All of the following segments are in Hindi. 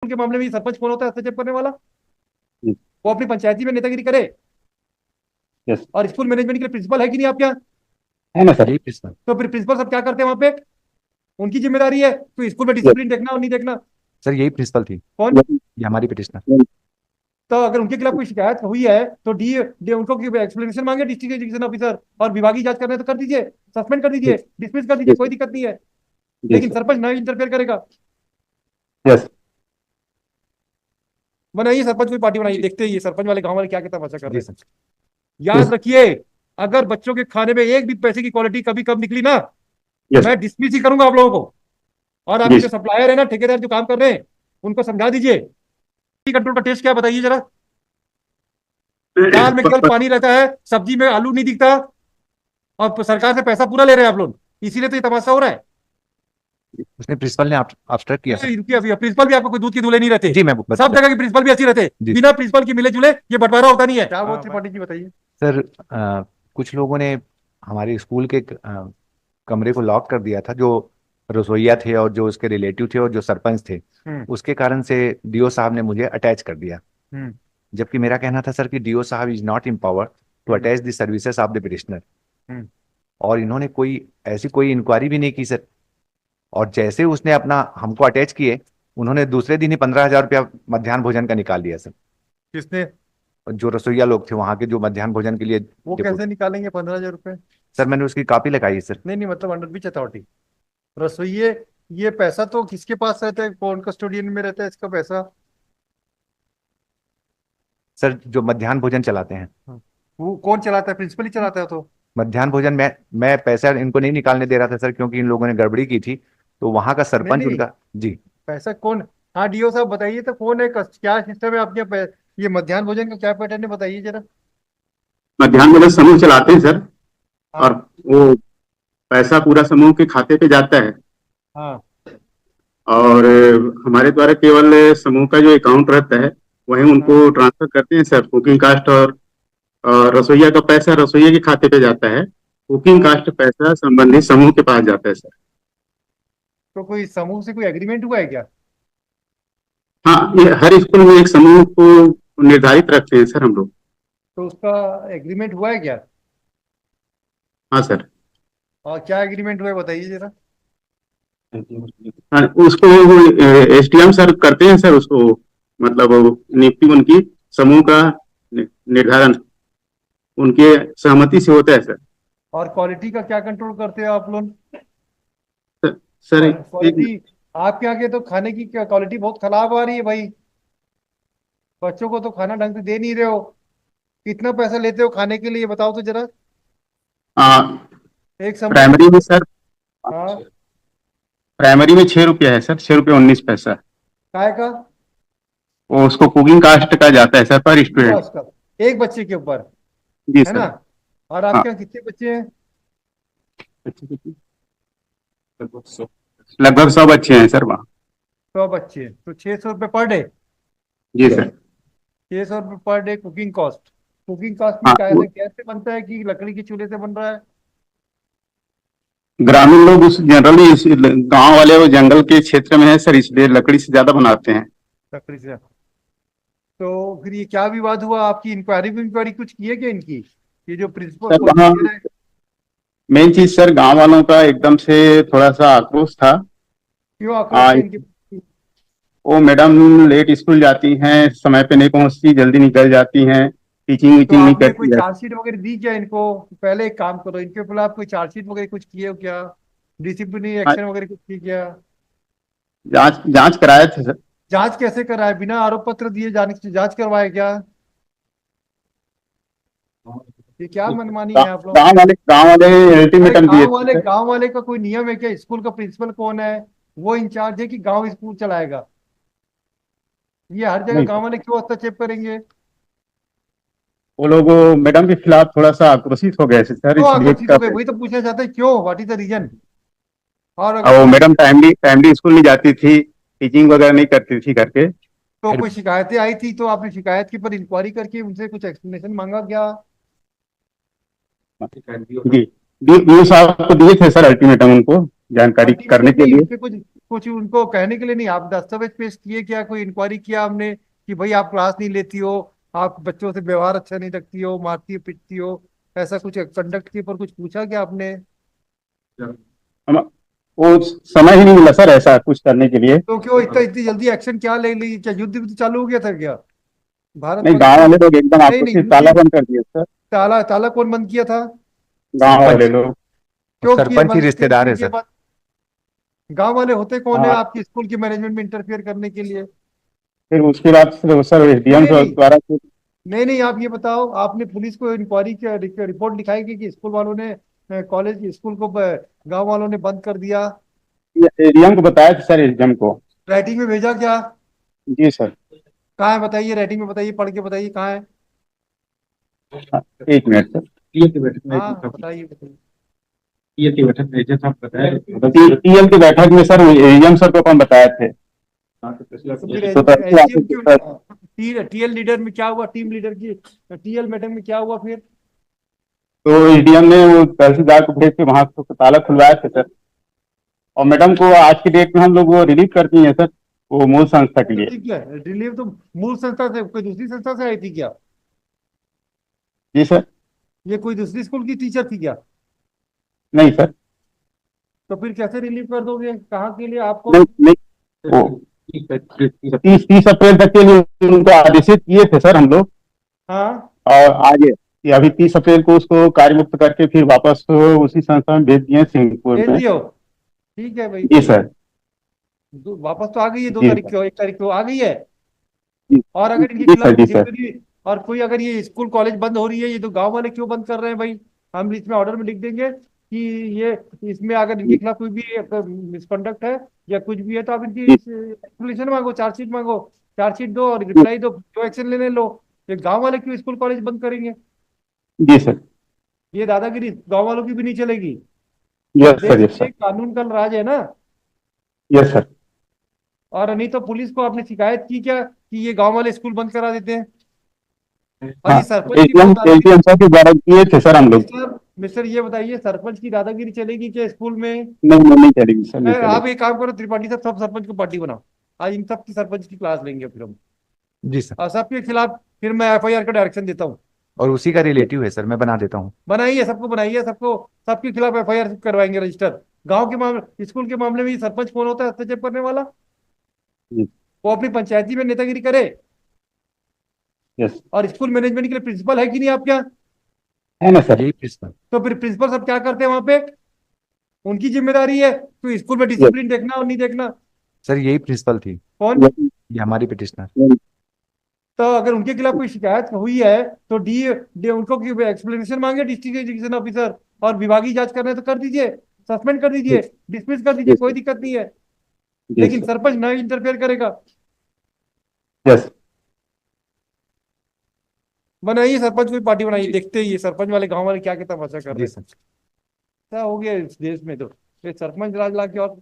के मामले में ये सरपंच कौन होता है हस्तक्षेप करने वाला? जी। वो अपनी पंचायती में नेतागिरी करे। यस। और स्कूल मैनेजमेंट के लिए प्रिंसिपल है कि नहीं आपके यहाँ? है ना सर? यही प्रिंसिपल। तो फिर प्रिंसिपल सब क्या करते हैं वहां पे? उनकी जिम्मेदारी है तो स्कूल में यस। डिसिप्लिन देखना और नहीं देखना। सर यही प्रिंसिपल थी, कौन? ये हमारी पिटिशनर। तो अगर उनके खिलाफ कोई शिकायत हुई है तो डी उनको एक्सप्लेनेशन मांगे डिस्ट्रिक्ट एजुकेशन ऑफिसर, और विभागीय जांच करना है तो कर दीजिए, सस्पेंड कर दीजिए, डिसमिस कर दीजिए, कोई दिक्कत नहीं है। लेकिन सरपंच ना इंटरफेयर करेगा। यस। बनाइए सरपंच कोई पार्टी बनाइए, देखते हैं ये सरपंच वाले गांव वाले क्या क्या तमाशा कर रहे जी हैं। सर। याद रखिए, अगर बच्चों के खाने में एक भी पैसे की क्वालिटी कभी कम निकली ना, यस। मैं डिसमिस ही करूंगा आप लोगों को। और आपके जी। जो सप्लायर है ना, ठेकेदार जो काम कर रहे हैं, उनको समझा दीजिए। कंट्रोल का टेस्ट क्या है बताइए जरा। दाल में केवल पानी रहता है, सब्जी में आलू नहीं दिखता, और सरकार से पैसा पूरा ले रहे हैं आप लोग, इसीलिए तो ये तमाशा हो रहा है। उसने प्रिंसिपल ने ऑब्स्ट्रक्ट किया सर। प्रिंसिपल भी आपको कोई दूध के दूल्हे नहीं रहते। जी मैं सब जगह के प्रिंसिपल भी ऐसे ही रहते, जी। बिना प्रिंसिपल के मिले जुले ये बंटवारा होता नहीं है। क्या वो त्रिपाठी जी बताइए। सर कुछ लोगों ने हमारे स्कूल के कमरे को लॉक कर दिया था, जो रसोईया थे और जो उसके रिलेटिव थे और जो सरपंच थे। उसके कारण से डीओ साहब ने मुझे अटैच कर दिया, जबकि मेरा कहना था सर कि डीओ साहब is not empowered to attach the services of the petitioner. और इन्होंने कोई ऐसी कोई इंक्वायरी भी नहीं की सर। और जैसे उसने अपना हमको अटैच किए, उन्होंने दूसरे दिन ही 15,000 रुपया मध्याह्न भोजन का निकाल दिया सर। किसने? जो रसोईया लोग थे वहां के, जो मध्याह्न भोजन के लिए वो कैसे निकालेंगे 15,000 रुपए? सर मैंने उसकी कॉपी लगाई है सर। नहीं नहीं, मतलब अंडर विच अथॉरिटी? रसोइये, ये पैसा तो किसके पास रहता है, कौन कस्टोडियन में रहता है इसका पैसा? सर जो मध्याह्न भोजन चलाते हैं। वो कौन चलाता है? प्रिंसिपल ही चलाता है तो। मध्याह्न भोजन मैं पैसा इनको नहीं निकालने दे रहा था सर, क्योंकि इन लोगों ने गड़बड़ी की थी, तो वहां का सरपंच नहीं, उनका। जी पैसा कौन? हाँ डीओ साहब बताइए तो कौन है, क्या सिस्टम है आपके ये मध्याह्न भोजन का क्या पैटर्न है बताइए जरा। मध्याह्न भोजन समूह चलाते हैं सर। हाँ। और वो पैसा पूरा समूह के खाते पे जाता है। हाँ। और हमारे द्वारा केवल समूह का जो अकाउंट रहता है वही उनको ट्रांसफर करते हैं सर। कुकिंग कास्ट और रसोईया का पैसा रसोईया के खाते पे जाता है। कुकिंग कास्ट पैसा संबंधित समूह के पास जाता है सर। तो कोई समूह से कोई एग्रीमेंट हुआ है क्या? हाँ, ये हर स्कूल में एक समूह को निर्धारित रखते हैं सर हम लोग। तो उसका एग्रीमेंट हुआ है क्या? हाँ सर। और क्या एग्रीमेंट हुआ है बताइए जरा। हाँ, उसको एसडीएम सर करते हैं सर। उसको मतलब नियुक्ति उनकी समूह का निर्धारण उनके सहमति से होता है सर। और क्वालिटी का क्या कंट्रोल करते हो आप लोग? सर क्वालिटी आपके आगे तो खाने की क्वालिटी बहुत खराब आ रही है भाई। बच्चों को तो खाना ढंग से दे नहीं रहे हो। कितना पैसा लेते हो खाने के लिए बताओ तो जरा। एक समूह प्राइमरी में सर, हाँ। प्राइमरी में 6 रुपया है सर, 6 रुपये 19 पैसा। काय का? वो उसको कुकिंग कास्ट का जाता है सर पर स्टूडेंट। उसका एक बच्चे के ऊपर जी है सर। ना? और हाँ। आपके यहाँ कितने बच्चे हैं? लगभग 100 बच्चे हैं सर वहाँ। 100 बच्चे तो 600 रुपये पर डे। जी सर। 600 रुपये per day cooking cost. Cooking cost में हाँ, कैसे कैसे बनता है कि लकड़ी के चूल्हे से बन रहा है? ग्रामीण लोग उस जनरली गांव वाले वो जंगल के क्षेत्र में है सर, इसलिए लकड़ी से ज्यादा बनाते हैं। लकड़ी से। तो फिर ये क्या विवाद हुआ? आपकी इंक्वायरी कुछ की है क्या इनकी? ये जो प्रिंसिपल सर वहाँ है। मेन चीज सर गांव वालों का एकदम से थोड़ा सा आक्रोश था। क्यों आक्रोश है इनकी? वो मैडम लेट स्कूल जाती हैं, समय पे नहीं पहुंचती, जल्दी निकल जाती हैं, टीचिंग तो वीचिंग नहीं आपने कोई करती है। चार्जशीट वगैरह दी क्या इनको? पहले एक काम करो, इनके खिलाफ कोई चार्जशीट वगैरह कुछ किए हो क्या? डिसिप्लिनरी हाँ, एक्शन वगैरह कुछ किए क्या? जांच जांच कराए थे सर। जांच कैसे कराए? बिना आरोप पत्र दिए जाने से जांच करवाए क्या? ये क्या मनमानी है आप लोग? गांव वाले अरे अल्टीमेटम दिए थे सर। गांव वाले का कोई नियम है क्या? स्कूल का प्रिंसिपल कौन है? वो इंचार्ज है कि गांव स्कूल चलाएगा? ये हर जगह नहीं गांव सर, वाले क्यों हस्तक्षेप करेंगे? वो लोग मैडम के खिलाफ थोड़ा सा आक्रोशित हो गए थे सर, क्यों इसलिए आकर्षित हो कर गए? रहे वही थे। तो पूछना चाहते हैं, क्यों? What is the reason? और और अगर वो कोई मैडम टाइमली टाइमली स्कूल नहीं जाती थी, टीचिंग वगैरह नहीं करती थी करके। तो फिर कोई शिकायतें आई थी तो आपने शिकायत के पर इंक्वायरी करके उनसे कुछ एक्सप्लेनेशन मांगा क्या? जी, डीओ साहब को दिए थे सर अल्टीमेटम उनको जानकारी करने अल्टीमेटम के नहीं, लिए। उनसे कुछ कुछ उनको कहने के लिए नहीं, आप दस्तावेज पेश किए क्या, कोई इंक्वायरी किया हमने कि भाई आप क्लास नहीं लेती हो, आप बच्चों से व्यवहार अच्छा नहीं रखती हो, मारती हो पीटती हो, ऐसा कुछ कंडक्ट के ऊपर कुछ पूछा क्या आपने? हम वो समय ही नहीं मिला सर ऐसा कुछ करने के लिए। तो क्यों इतना इतनी जल्दी एक्शन क्या ले ली, क्या युद्ध भी चालू हो गया था क्या भारत नहीं, गांव पाकिस्तान? वाले लोग एकदम नहीं आपस नहीं, में ताला बंद कर दिए सर। ताला ताला कौन बंद किया था? गांव वाले सरपंच। लोग। और क्यों किए सरपंच ही बंद, क्यों रिश्तेदार है किए सर। बंद? गांव वाले होते कौन है हाँ, आपकी स्कूल की मैनेजमेंट में इंटरफेयर करने के लिए? फिर उसके बाद सर एसडीएम नहीं नहीं, द्वारा नहीं नहीं, आप ये बताओ, आपने पुलिस को इंक्वायरी की रिपोर्ट लिखाई कि स्कूल वालों ने कॉलेज स्कूल को गांव वालों ने बंद कर दिया? एडीएम को बताया था सर, एसडीएम को। राइटिंग में भेजा क्या? जी सर। कहाँ है बताइए, राइटिंग में बताइए, पढ़ के बताइए कहाँ है। हाँ, एक मिनट सर। टीएल की बैठक में हाँ बताइए बताइए। टीएल की बैठक में जैसा आप बताया, टीएल की बैठक में सर एडीएम सर को अपन बताए थे। तो फिर तो एसडीएम क्यों? सर, टीएल लीडर में क्या हुआ, टीम लीडर की टीएल मीटिंग में क्या हुआ फिर? तो एडीएम ने वो तहसीलदार को भेज के वहां से ताला खुलवाए थे सर। और मैडम को आज की डेट में हम लोग वो रिलीव कर दिए हैं सर, वो मूल संस्था के लिए। ठीक है, रिलीव तो मूल संस्था से, कोई दूसरी संस्था से आई थी क्या? जी सर। ये कोई दूसरी स्कूल की टीचर थी क्या? नहीं सर। तो फिर कैसे रिलीव कर दोगे, कहाँ के लिए आपको? नहीं नहीं, वो 30 अप्रैल तक के लिए उनको आदेशित किए थे सर हम लोग। हाँ और आज ये अभी 30 अप्रैल को उसको कार्य मुक्त करके फिर वापस उसी संस्था में भेज दिए सिंहपुर भेज में। दियो, ठीक है भाई। जी सर। वापस तो आ गई है, दो जी तारीख सर। को, 1 तारीख को आ गई है। जी और अगर इनके जी खिलाफ सर। कोई जी सर। डिसिप्लिनरी, और कोई अगर ये स्कूल कॉलेज बंद हो रही है, ये तो गांव वाले क्यों बंद कर रहे हैं भाई? हम इसमें ऑर्डर में लिख देंगे कि ये, इसमें अगर इनके खिलाफ कोई भी मिसकंडक्ट है या कुछ भी है, तो आप इनकी जी एक्सप्लेनेशन मांगो, चार्जशीट मांगो, चार्जशीट दो और रिप्लाई दो, जो एक्शन लेने लो। ये गांव वाले क्यों स्कूल कॉलेज बंद करेंगे? जी सर। ये दादागिरी गांव वालों की भी नहीं चलेगी। इस यस सर। देश यस में सर। कानून का राज है ना। Yes sir. और नहीं तो पुलिस को आपने शिकायत की क्या कि ये गांव वाले स्कूल बंद करा देते हैं? और हाँ, ये सरपंच की एटीएम बहुत दादागिरी। एटीएम सर के द्वारा किए थे सर हम लोग। मिस्टर मिस्टर ये बताइए, सरपंच की दादागिरी चलेगी क्या स्कूल में? नहीं नहीं, नहीं चलेगी सर, नहीं आप चलेगी। एक काम करो, त्रिपाठी साहब, सब सरपंच को पार्टी बनाओ। आज इन सब की सरपंच की क्लास लेंगे फिर हम, जी सर। और सबके खिलाफ फिर मैं एफआईआर का डायरेक्शन देता हूँ। और उसी का रिलेटिव है सर, मैं बना देता हूँ। बनाइए, सबको बनाइए, सबको, सबके खिलाफ एफआईआर करवाएंगे रजिस्टर। गांव के मामले, स्कूल के मामले में ये सरपंच कौन होता है हस्तक्षेप करने वाला? जी। वो अपनी पंचायती में नेतागिरी करे। यस। और स्कूल मैनेजमेंट के लिए प्रिंसिपल है कि नहीं आपके यहाँ? है ना सर। यही प्रिंसिपल। तो फिर प्रिंसिपल सब क्या करते हैं वहां पे? उनकी जिम्मेदारी है तो स्कूल में यस। डिसिप्लिन देखना और नहीं देखना। सर यही प्रिंसिपल थी, कौन? ये हमारी पिटिशनर। तो अगर उनके खिलाफ कोई शिकायत हुई है तो उनको एक्सप्लेनेशन मांगे डिस्ट्रिक्ट एजुकेशन ऑफिसर, और विभागीय जांच करना है तो कर दीजिए, सस्पेंड कर दीजिए, डिसमिस कर दीजिए, कोई दिक्कत नहीं है। लेकिन सरपंच ना इंटरफेयर करेगा। यस। बनाइए सरपंच कोई पार्टी बनाइए, देखते हैं ये सरपंच वाले गांव वाले क्या क्या तमाशा कर रहे जी हैं। सर। क्या हो गया इस देश में, तो ये सरपंच राज ला के, और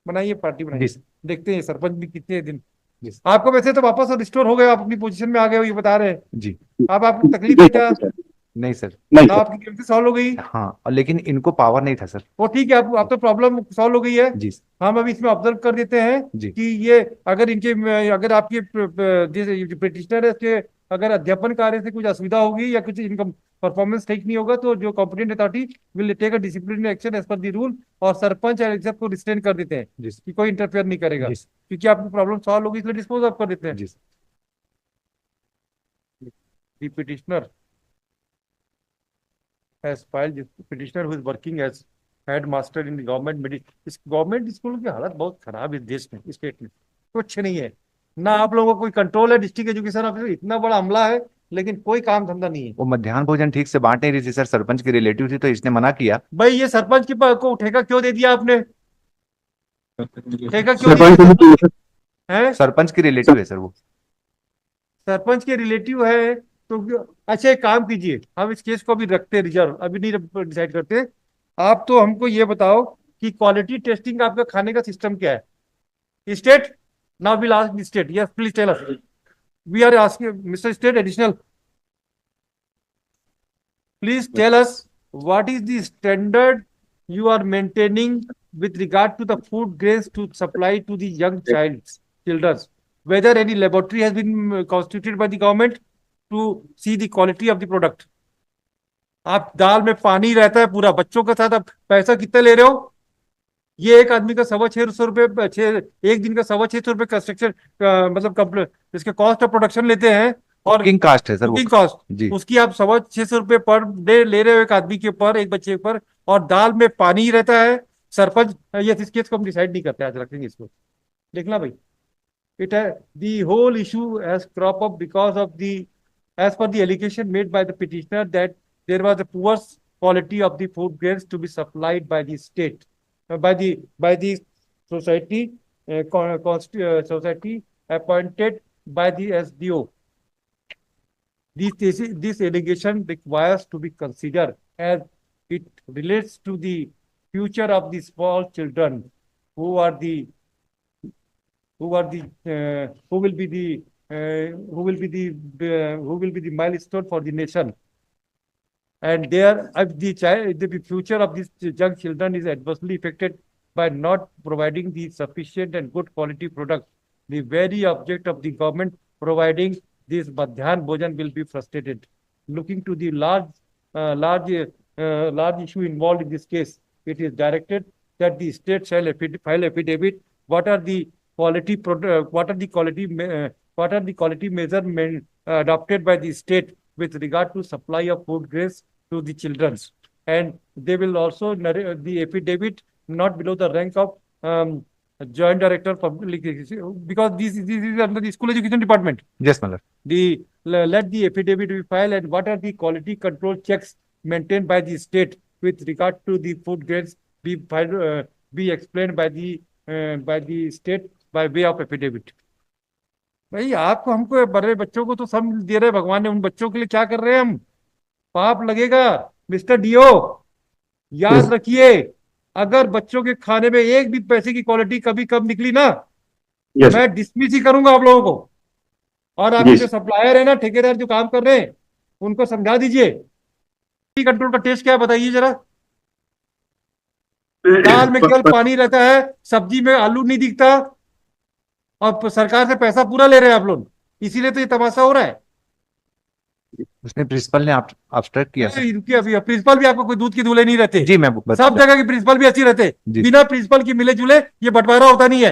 बनाइए पार्टी जी बनाइए, सर। देखते हैं ये सरपंच भी कितने दिन। जी सर। आपको वैसे तो वापस रिस्टोर हो गए, आप अपनी पोजीशन में आ गए हो, ये बता रहे हैं। जी। अब आपको तकलीफ है क्या? नहीं सर। नहीं ना सर। आपकी गिरफ्तारी सॉल्व हो गई? हाँ, और लेकिन इनको पावर नहीं था सर। वो ठीक है, आप तो प्रॉब्लम सॉल्व हो गई है। जी सर। हम अभी इसमें ऑब्जर्व कर देते हैं जी। कि ये, अगर इनके, अगर आपके पिटिशनर है इसके, अगर अध्यापन कार्य से कुछ असुविधा होगी या कुछ इनका परफॉर्मेंस ठीक नहीं होगा, तो जो competent authority will take a disciplinary action as per the rule, और सरपंच और एग्जाम को रिस्ट्रेन कर देते हैं जी सर। कि कोई इंटरफेयर नहीं करेगा, जी सर। क्योंकि आपकी प्रॉब्लम सॉल्व होगी, इसलिए डिस्पोज ऑफ कर देते हैं। जी sir. The petitioner has filed, petitioner who is working as headmaster in the government, इस गवर्नमेंट स्कूल की हालत बहुत खराब है इस देश में, इस स्टेट में कुछ नहीं है ना। आप लोगों को कोई कंट्रोल है, डिस्ट्रिक्ट एजुकेशन ऑफिसर इतना बड़ा हमला है, लेकिन कोई काम धंधा नहीं है। वो मध्याह्न भोजन ठीक से बांट नहीं रही थी सर, सरपंच की रिलेटिव थी तो इसने मना किया। भाई ये सरपंच को ठेका क्यों दे दिया आपने? ठेका क्यों दिया सरपंच है? सरपंच की रिलेटिव है सर वो। सरपंच के रिलेटिव है तो अच्छा, एक काम कीजिए, हम इस केस को अभी रखते हैं रिजर्व, अभी नहीं डिसाइड करते। आप तो हमको ये बताओ कि क्वालिटी टेस्टिंग आपका खाने का सिस्टम क्या है? State, now will ask the state, yes please tell us, we are asking mister state additional, please tell us what is the standard you are maintaining with regard to the food grains to supply to the young children, whether any laboratory has been constituted by the government to see the quality of the product. आप दाल में पानी रहता है पूरा, बच्चों के साथ आप पैसा कितना ले रहे हो? ये एक आदमी का 625 रुपए, एक दिन का 625 रुपए कंस्ट्रक्शन मतलब इसके कॉस्ट ऑफ प्रोडक्शन लेते हैं, और कुकिंग कास्ट है सर, कुकिंग कॉस्ट जी उसकी आप 625 रुपए पर डे ले रहे हो एक आदमी के ऊपर, एक बच्चे पर, और दाल में पानी रहता है। सरपंच ये इस केस को हम डिसाइड नहीं करते, आज रखेंगे इसको, देखना भाई। It has the whole issue has crop up because of as per the allegation made by the petitioner that there was a poor quality of the food grains to be supplied by the state, by the society, society appointed by the SDO. This allegation requires to be considered as it relates to the future of the small children who will be the milestone for the nation. And there, if the future of these young children is adversely affected by not providing the sufficient and good quality product, the very object of the government providing this Madhyan Bhojan will be frustrated. Looking to the large issue involved in this case, it is directed that the state shall file affidavit. What are the quality measures adopted by the state with regard to supply of food grains to the children, and they will also narrate the affidavit not below the rank of joint director public, because this is under the school education department. Yes, Mallar. Let the affidavit be filed, and what are the quality control checks maintained by the state with regard to the food grains be filed, be explained by the state by way of affidavit. भाई आपको हमको बड़े बच्चों को तो सब दे रहे भगवान ने, उन बच्चों के लिए क्या कर रहे हैं हम? पाप लगेगा मिस्टर डीओ, याद रखिए। अगर बच्चों के खाने में एक भी पैसे की क्वालिटी कभी कम निकली ना, मैं डिसमिस ही करूंगा आप लोगों को। और आपके जो सप्लायर है ना, ठेकेदार जो काम कर रहे हैं, उनको समझा दीजिए कंट्रोल का टेस्ट क्या है, बताइए जरा। दाल में केवल पानी रहता है, सब्जी में आलू नहीं दिखता, और सरकार से पैसा पूरा ले रहे हैं आप लोग, इसीलिए तो ये तमाशा हो रहा है। उसने प्रिंसिपल ने ऑब्स्ट्रक्ट किया। अभी प्रिंसिपल भी आपको कोई दूध की दूल्हे नहीं रहते जी, मैं सब जगह की प्रिंसिपल भी अच्छी रहते, बिना प्रिंसिपल की मिले जुले ये बंटवारा होता नहीं है।